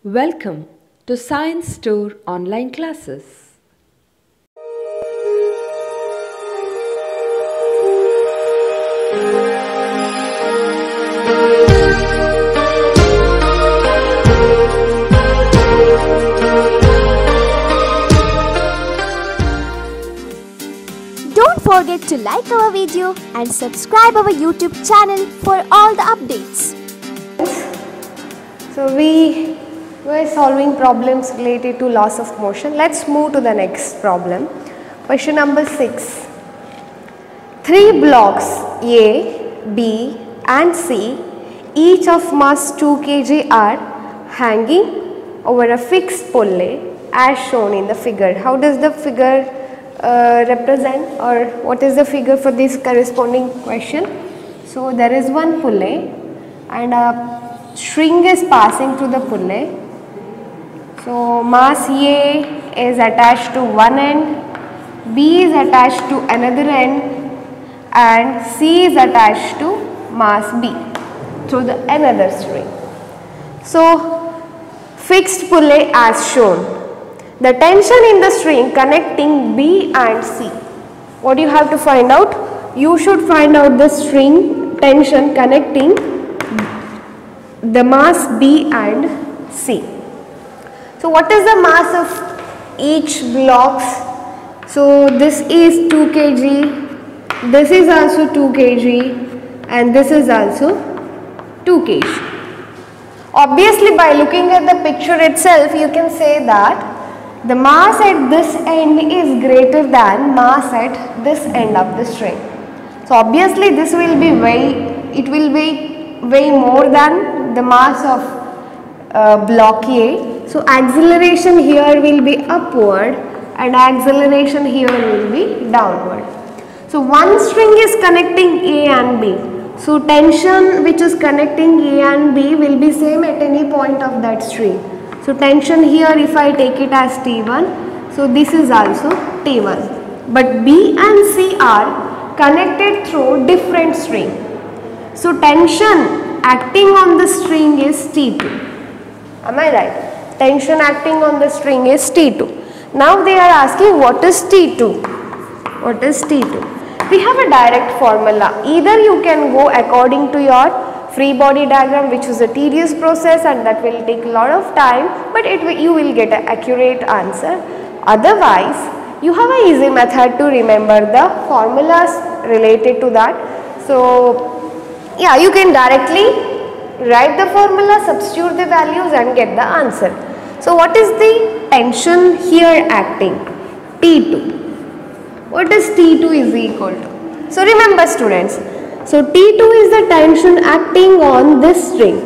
Welcome to Science Store online classes. Don't forget to like our video and subscribe our YouTube channel for all the updates. So we were solving problems related to laws of motion. Let's move to the next problem. Question number 6. 3 blocks A, B and C, each of mass 2 kg are hanging over a fixed pulley as shown in the figure. How does the figure represent, or what is the figure for this corresponding question? So there is one pulley and a string is passing through the pulley. So mass A is attached to one end, B is attached to another end and C is attached to mass B through the another string. So fixed pulley as shown. The tension in the string connecting B and C. What do you have to find out? You should find out the string tension connecting the mass B and C. So what is the mass of each blocks? So this is 2 kg, this is also 2 kg and this is also 2 kg. Obviously by looking at the picture itself you can say that the mass at this end is greater than mass at this end of the string. So obviously this will be way more than the mass of block A. So acceleration here will be upward and acceleration here will be downward. So one string is connecting A and B. So tension which is connecting A and B will be same at any point of that string. So tension here if I take it as T1, so this is also T1. But B and C are connected through different string. So tension acting on the string is T2. Am I right? Tension acting on the string is T2. Now they are asking what is T2? What is T2? We have a direct formula. Either you can go according to your free body diagram, which is a tedious process and that will take a lot of time, but you will get an accurate answer. Otherwise, you have an easy method to remember the formulas related to that. So, yeah, you can directly write the formula, substitute the values and get the answer. So, what is the tension here acting? T2. What is T2 is equal to? So, remember students, so T2 is the tension acting on this string.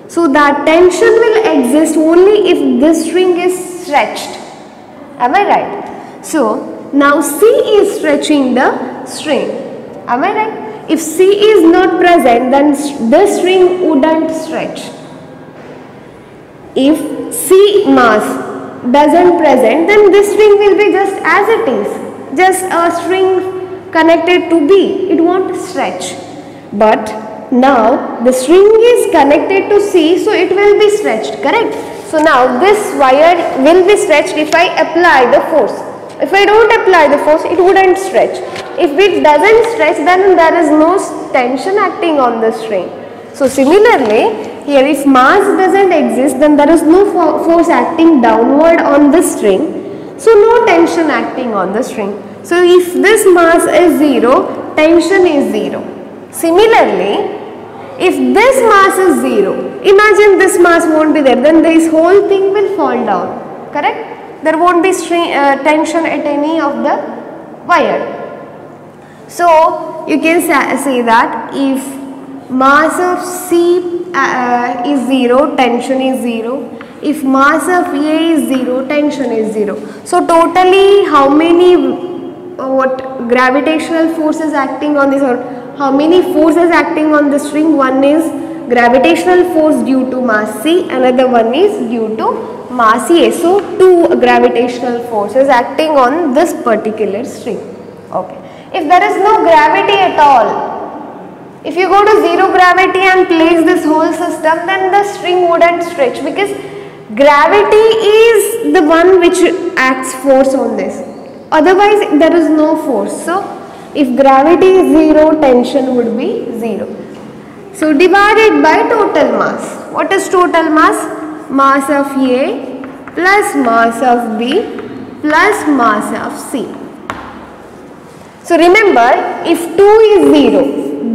So that tension will exist only if this string is stretched. Am I right? So now C is stretching the string. Am I right? If C is not present, then this string wouldn't stretch. If C mass doesn't present, then this string will be just as it is, just a string connected to B, it won't stretch. But now the string is connected to C, so it will be stretched, correct? So now this wire will be stretched if I apply the force. If I don't apply the force, it wouldn't stretch. If it doesn't stretch, then there is no tension acting on the string. So similarly, here if mass doesn't exist, then there is no force acting downward on this string. So no tension acting on the string. So if this mass is 0, tension is 0. Similarly, if this mass is 0, imagine this mass won't be there, then this whole thing will fall down, correct? There won't be tension at any of the wire. So you can say that if mass of C is 0, tension is 0. If mass of A is 0, tension is 0. So totally how many gravitational forces acting on this, or how many forces acting on the string? One is gravitational force due to mass C, another one is due to mass A. So 2 gravitational forces acting on this particular string. Okay. If there is no gravity at all, if you go to 0 gravity and place this whole system, then the string wouldn't stretch, because Gravity is the one which acts force on this. Otherwise, there is no force. So, if gravity is 0, tension would be 0. So, divided by total mass. What is total mass? Mass of A plus mass of B plus mass of C. So, remember, if 2 is 0,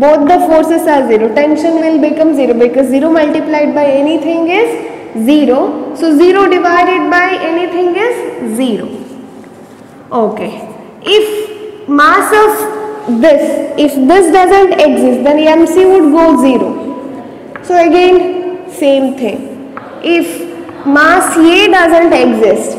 both the forces are 0, tension will become 0 because 0 multiplied by anything is 0. So, 0 divided by anything is 0. Okay. If mass of this, if this doesn't exist, then MC would go 0. So, again same thing. If mass A doesn't exist,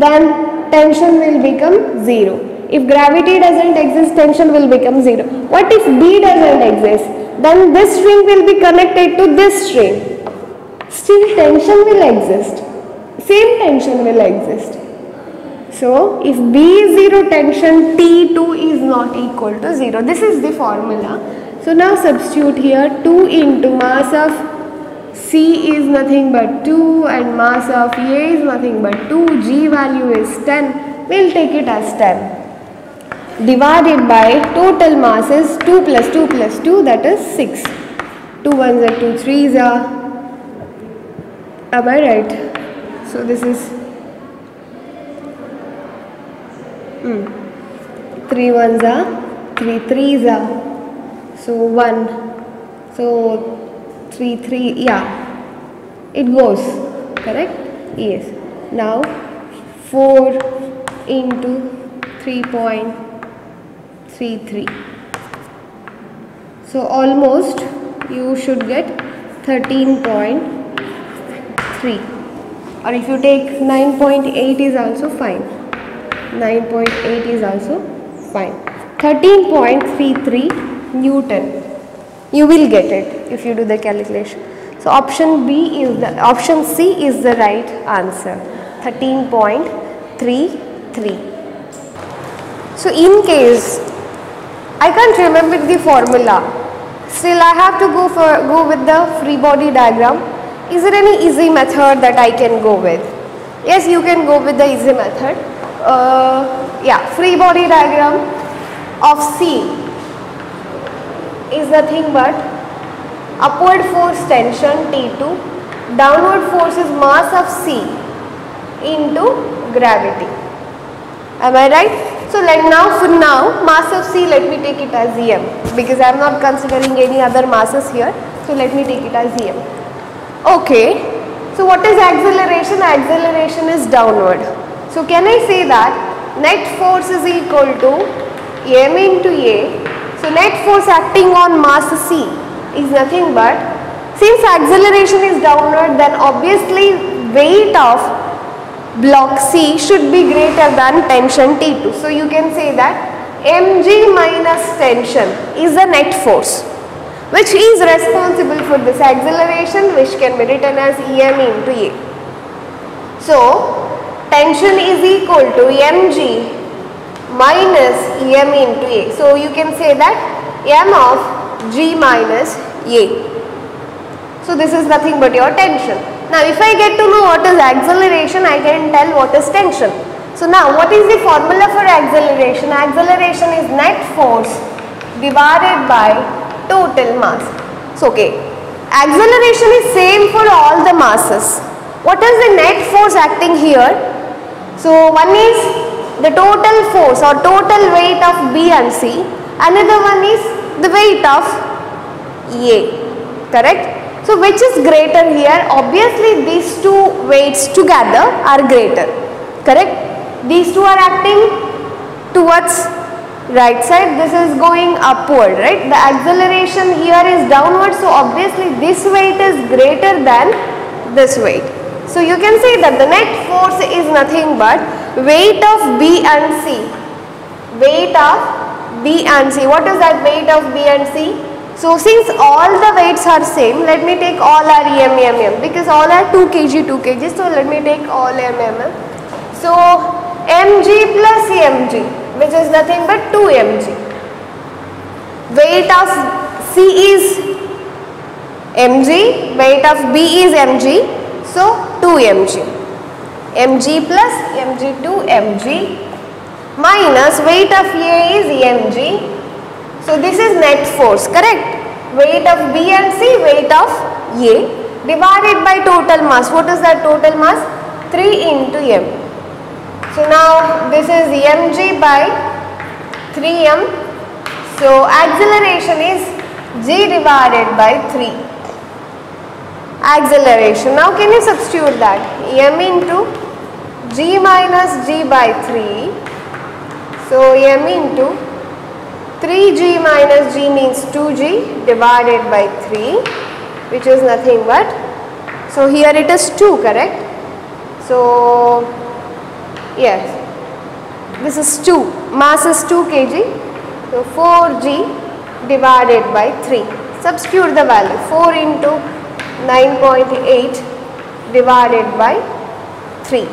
then tension will become 0. If gravity doesn't exist, tension will become 0. What if B doesn't exist? Then this string will be connected to this string. Still tension will exist. Same tension will exist. So, if B is 0, tension T2 is not equal to 0. This is the formula. So, now substitute here 2 into mass of C is nothing but 2 and mass of A is nothing but 2. G value is 10. We will take it as 10. Divided by total mass is 2 plus 2 plus 2, that is 6. 2 1s are 2 3s are. Am I right? So this is 3 1s are 3 3s are. So 1. So 3 3, yeah. It goes, correct? Yes. Now 4 into 3.33. So almost you should get 13.3, or if you take 9.8 is also fine. 9.8 is also fine. 13.33 Newton. You will get it if you do the calculation. So option C is the right answer. 13.33. So in case I can't remember the formula, still I have to go with the free body diagram. Is there any easy method that I can go with? Yes, you can go with the easy method. Yeah, free body diagram of C is nothing but upward force tension T2, downward force is mass of C into gravity. Am I right? So for now mass of C, let me take it as EM because I am not considering any other masses here. So let me take it as EM. Okay. So what is acceleration? Acceleration is downward. So can I say that net force is equal to M into A. So net force acting on mass C is nothing but, since acceleration is downward, then obviously weight of block C should be greater than tension T2. So you can say that mg minus tension is the net force which is responsible for this acceleration, which can be written as Em into A. So tension is equal to mg minus Em into A. So you can say that M of G minus A. So this is nothing but your tension. Now if I get to know what is acceleration, I can tell what is tension. So now what is the formula for acceleration? Acceleration is net force divided by total mass. So okay, acceleration is same for all the masses. What is the net force acting here? So one is the total force or total weight of B and C. Another one is the weight of A. Correct? So which is greater here? Obviously these two weights together are greater. Correct? These two are acting towards right side. This is going upward, right? The acceleration here is downward. So obviously this weight is greater than this weight. So you can say that the net force is nothing but weight of B and C. Weight of B and C. What is that weight of B and C? So since all the weights are same, let me take all are M because all are 2 kg, 2 kg. So let me take all M. So mg plus mg, which is nothing but 2 mg. Weight of C is mg, weight of B is mg. So 2 mg. mg plus mg2 mg minus weight of A is mg. So this is net force, correct? Weight of B and C, weight of A divided by total mass. What is that total mass? 3 into m. So now this is mg by 3m. So acceleration is g divided by 3. Acceleration. Now can you substitute that? M into g minus g by 3. So m into 3g minus g means 2g divided by 3, which is nothing but, so here it is 2, correct? So yes, this is 2, mass is 2 kg, so 4g divided by 3. Substitute the value, 4 into 9.8 divided by 3,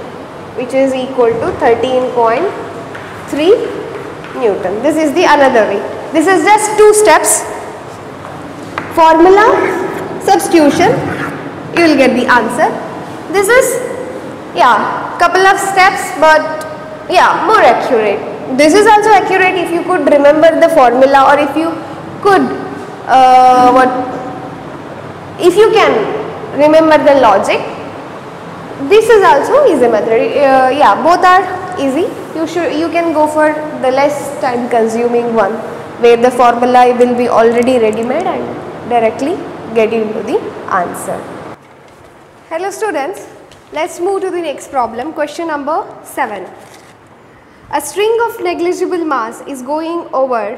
which is equal to 13.3 Newton. This is the another way. This is just 2 steps. Formula, substitution, you will get the answer. This is, yeah, couple of steps, but yeah, more accurate. This is also accurate if you could remember the formula, or if you could, if you can remember the logic. This is also easy method. Yeah, both are easy. You can go for the less time consuming one, where the formula will be already ready made and directly get into the answer. Hello students, let's move to the next problem. Question number 7. A string of negligible mass is going over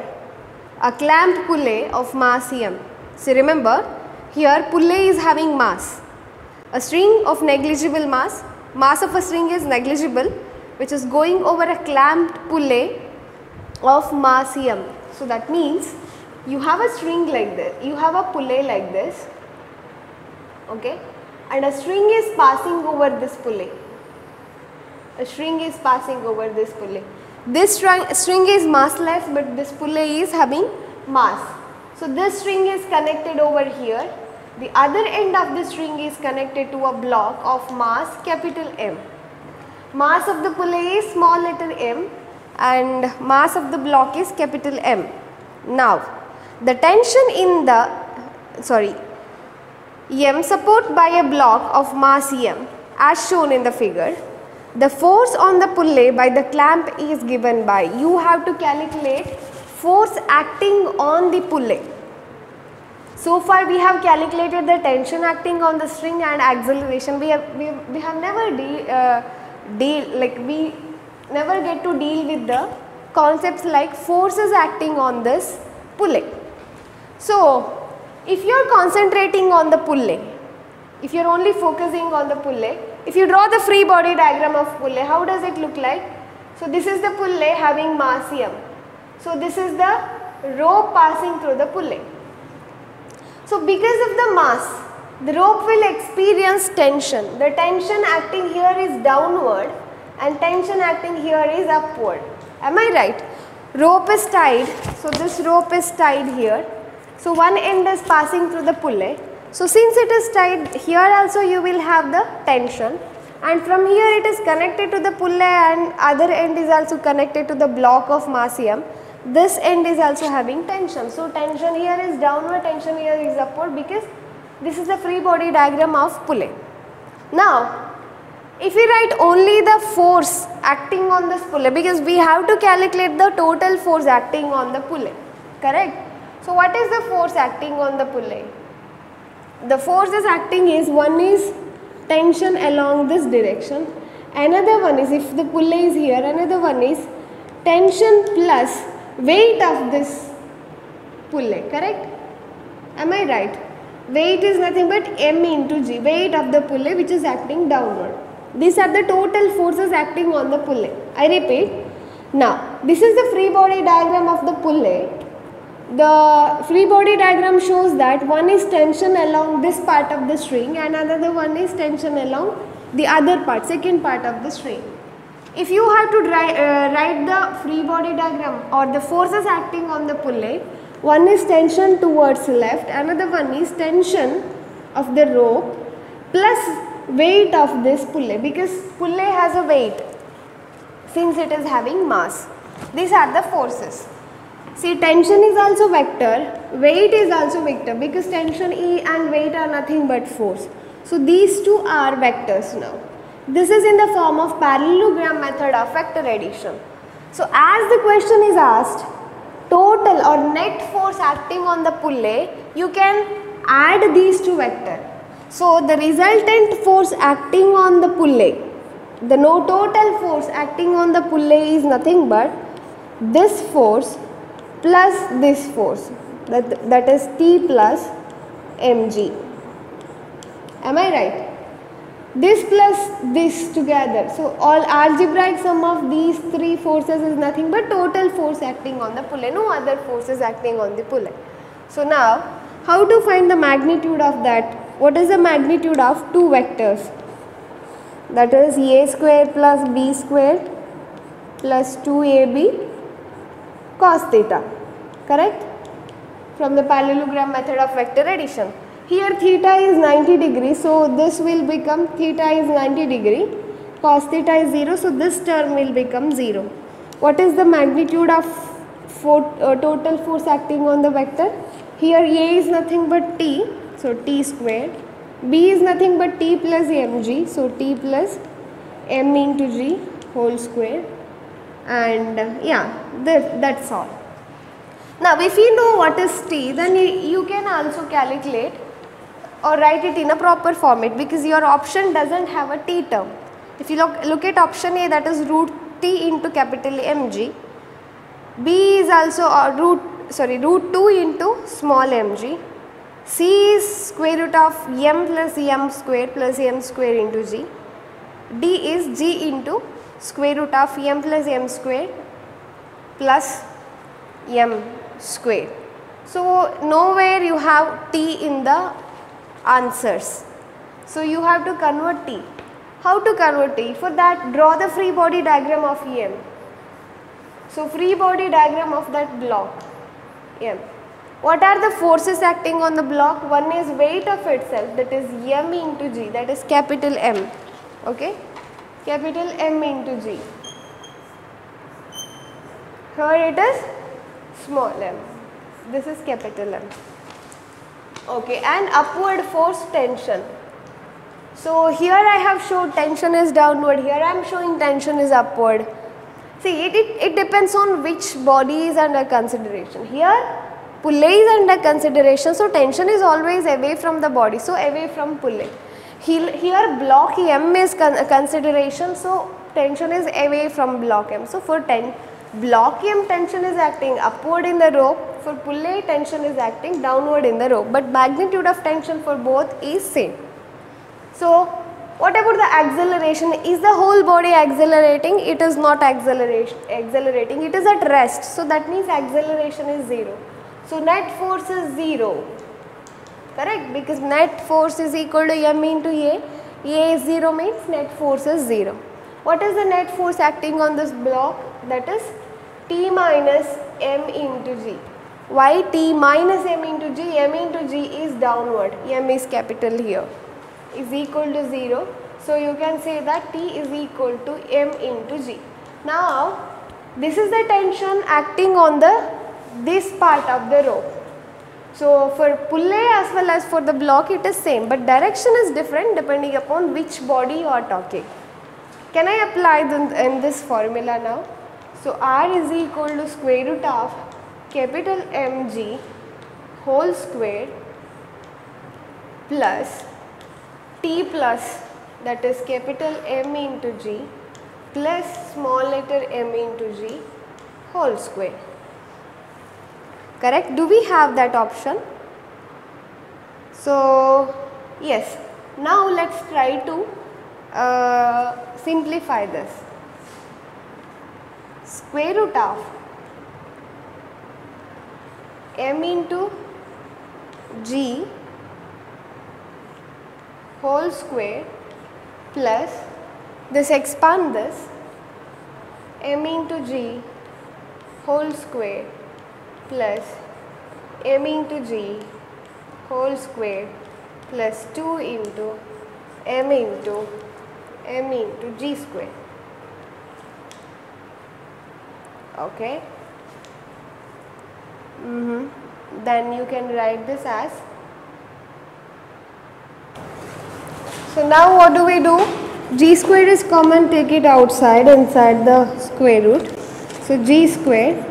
a clamped pulley of mass m. So remember, here pulley is having mass. A string of negligible mass of a string is negligible, which is going over a clamped pulley of mass m. So that means you have a string like this, you have a pulley like this, okay, and a string is passing over this pulley. A string is passing over this pulley. This string is massless, but this pulley is having mass. So this string is connected over here. The other end of the string is connected to a block of mass capital M. Mass of the pulley is small letter m and mass of the block is capital M. Now, the tension in the, M support by a block of mass M as shown in the figure. The force on the pulley by the clamp is given by, you have to calculate force acting on the pulley. So far we have calculated the tension acting on the string and acceleration. We have never we never get to deal with the concepts like forces acting on this pulley. So if you are concentrating on the pulley, if you are only focusing on the pulley, if you draw the free body diagram of pulley, how does it look like? So this is the pulley having mass m. So this is the rope passing through the pulley. So because of the mass, the rope will experience tension. The tension acting here is downward and tension acting here is upward. Am I right? Rope is tied. So this rope is tied here. So one end is passing through the pulley. So since it is tied, here also you will have the tension, and from here it is connected to the pulley and other end is also connected to the block of mass m. This end is also having tension. So tension here is downward, tension here is upward, because this is the free body diagram of pulley. Now, if we write only the force acting on this pulley, because we have to calculate the total force acting on the pulley, correct? So what is the force acting on the pulley? The force is acting is, one is tension along this direction, another one is, if the pulley is here, another one is tension plus weight of this pulley, correct? Am I right? Weight is nothing but m into g, weight of the pulley which is acting downward. These are the total forces acting on the pulley. I repeat. Now, this is the free body diagram of the pulley. The free body diagram shows that one is tension along this part of the string and another one is tension along the other part, second part of the string. If you have to write the free body diagram or the forces acting on the pulley, one is tension towards left, another one is tension of the rope plus weight of this pulley, because pulley has a weight since it is having mass. These are the forces. See, tension is also vector, weight is also vector, because tension E and weight are nothing but force. So these two are vectors now. This is in the form of parallelogram method of vector addition. So as the question is asked, total or net force acting on the pulley, you can add these two vectors. So the resultant force acting on the pulley, the total force acting on the pulley is nothing but this force plus this force, that is T plus mg. Am I right? This plus this together. So all algebraic sum of these three forces is nothing but total force acting on the pulley. No other forces acting on the pulley. So now how to find the magnitude of that? What is the magnitude of two vectors? That is a square plus b square plus 2ab cos theta. Correct? From the parallelogram method of vector addition. Here theta is 90 degrees, so this will become theta is 90 degree, cos theta is 0, so this term will become 0. What is the magnitude of total force acting on the vector? Here A is nothing but T, so T square, B is nothing but T plus mg, so T plus m into g whole square, and that's all. Now if you know what is T, then you can also calculate or write it in a proper format, because your option doesn't have a T term. If you look at option A, that is root T into capital mg, B is also root 2 into small mg, C is square root of m plus m square into g, D is g into square root of m plus m square plus m square. So nowhere you have T in the answers. So you have to convert T. How to convert T? For that, draw the free body diagram of M. So free body diagram of that block M. What are the forces acting on the block? One is weight of itself, that is m into g, that is capital M. Okay, capital M into g. Here it is small m. This is capital M. Okay, and upward force tension. So here I have showed tension is downward, here I am showing tension is upward. See, it depends on which body is under consideration. Here pulley is under consideration, so tension is always away from the body, so away from pulley. Here block M is consideration, so tension is away from block M. So for block M, tension is acting upward in the rope, for pulley tension is acting downward in the rope, but magnitude of tension for both is same. So what about the acceleration? Is the whole body accelerating? It is not accelerating, it is at rest, so that means acceleration is 0. So net force is 0, correct, because net force is equal to m into A is 0 means net force is 0. What is the net force acting on this block? That is T minus m into g. Why T minus m into g? M into g is downward, m is capital here, is equal to 0. So you can say that T is equal to m into g. Now this is the tension acting on this part of the rope. So for pulley as well as for the block it is same, but direction is different depending upon which body you are talking. Can I apply in this formula now? So R is equal to square root of capital mg whole square plus T plus, that is capital M into G plus small letter m into g whole square. Correct? Do we have that option? So yes. Now let us try to simplify this. Square root of m into g whole square plus this, expand this, m into g whole square plus m into g whole square plus 2 into m into g square. Okay. Then you can write this as. So now what do we do? G square is common, take it outside inside the square root. So g square.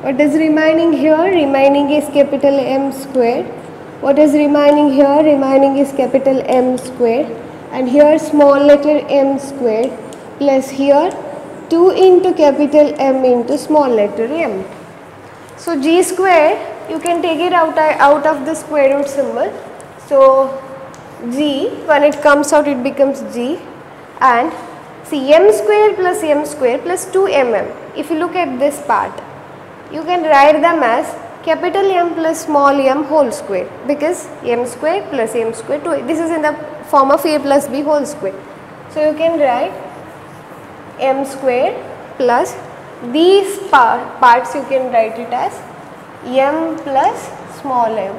What is remaining here? Remaining is capital M square. What is remaining here? Remaining is capital M square. And here small letter m square plus here 2 into capital M into small letter m. So g square, you can take it out of the square root symbol. So g, when it comes out it becomes g, and see m square plus 2mm. If you look at this part, you can write them as capital M plus small m whole square, because m square plus m square, this is in the form of a plus b whole square. So you can write m square plus these parts you can write it as m plus small m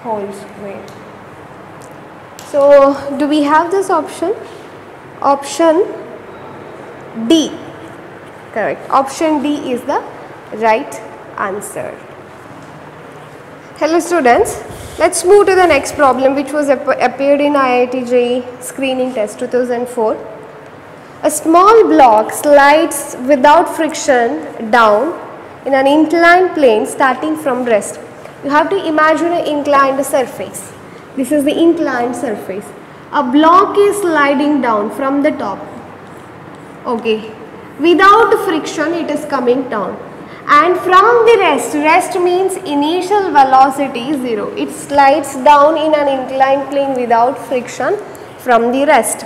whole square. So do we have this option? Option D, correct. Option D is the right answer. Hello students, let's move to the next problem, which was appeared in IIT JEE screening test 2004. A small block slides without friction down in an inclined plane starting from rest. You have to imagine an inclined surface. This is the inclined surface. A block is sliding down from the top. Okay. Without friction it is coming down. And from the rest means initial velocity is 0. It slides down in an inclined plane without friction from the rest.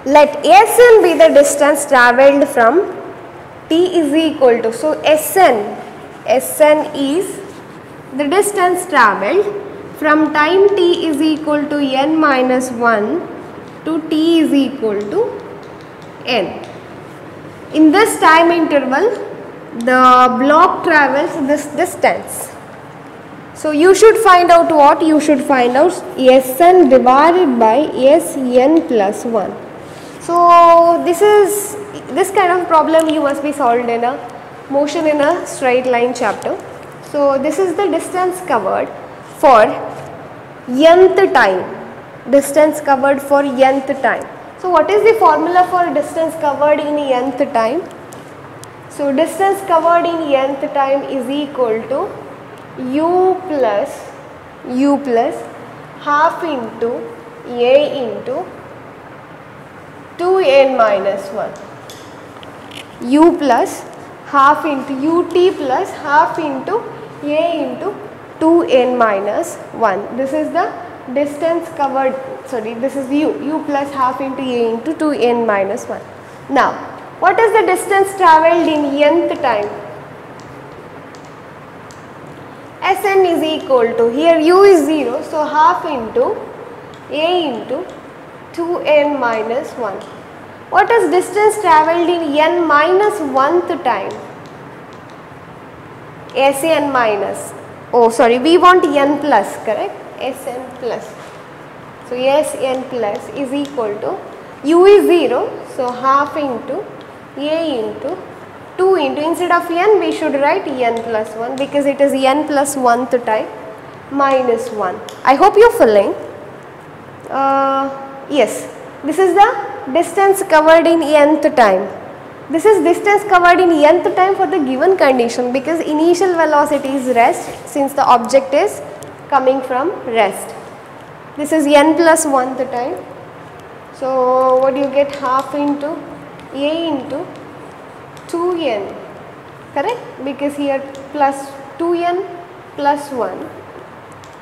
Let Sn be the distance travelled from t is equal to, so Sn is the distance travelled from time t is equal to n minus 1 to t is equal to n. In this time interval, the block travels this distance. So you should find out what? You should find out Sn divided by Sn plus 1. So this kind of problem you must be solved in a motion in a straight line chapter. So this is the distance covered for nth time. Distance covered for nth time. So what is the formula for distance covered in nth time? So distance covered in nth time is equal to u plus half into a into 2n minus 1. U plus half into ut plus half into a into 2n minus 1. This is the distance covered, sorry, this is u plus half into a into 2n minus 1. Now, what is the distance travelled in nth time? Sn is equal to, here u is 0, so half into a into 2n minus 1. What is distance travelled in n minus 1th time? Sn minus, oh sorry, we want n plus, correct? Sn plus. So Sn plus is equal to, u is 0, so half into a into 2 into, instead of n we should write n plus 1 because it is n plus 1th time minus 1. I hope you are filling. Yes, this is the distance covered in nth time. This is distance covered in nth time for the given condition, because initial velocity is rest since the object is coming from rest. This is n plus 1th time. So what do you get? Half into a into 2n, correct? Because here plus 2n plus 1.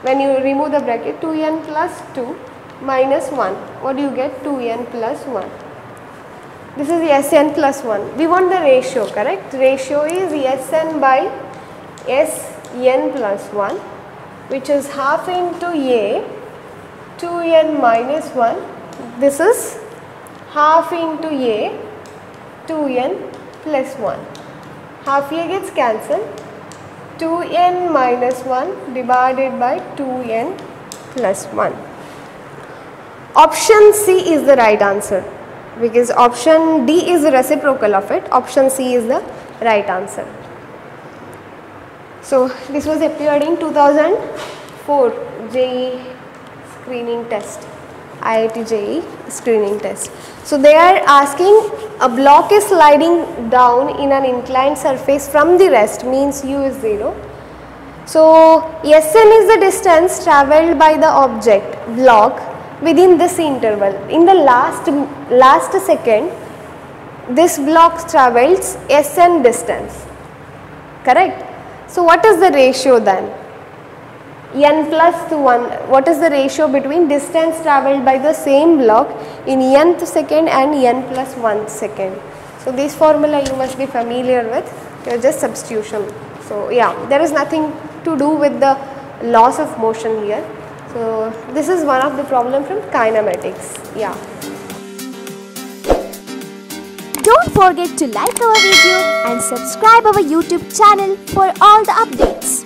When you remove the bracket, 2n plus 2 minus 1. What do you get? 2n plus 1. This is Sn plus 1. We want the ratio, correct? Ratio is Sn by Sn plus 1, which is half into a 2n minus 1. This is half into a 2n plus 1. Half a gets cancelled. 2n minus 1 divided by 2n plus 1. option C is the right answer, because option D is the reciprocal of it. Option C is the right answer. So this was appeared in 2004 JEE screening test, IIT JEE screening test. So they are asking a block is sliding down in an inclined surface from the rest, means u is 0. So Sn is the distance travelled by the object block within this interval. In the last second, this block travels Sn distance, correct? So what is the ratio then? N plus 1, what is the ratio between distance travelled by the same block in nth second and n plus 1 second? So this formula you must be familiar with, just substitution. So yeah, there is nothing to do with the loss of motion here. So this is one of the problem from kinematics. Yeah. Don't forget to like our video and subscribe our YouTube channel for all the updates.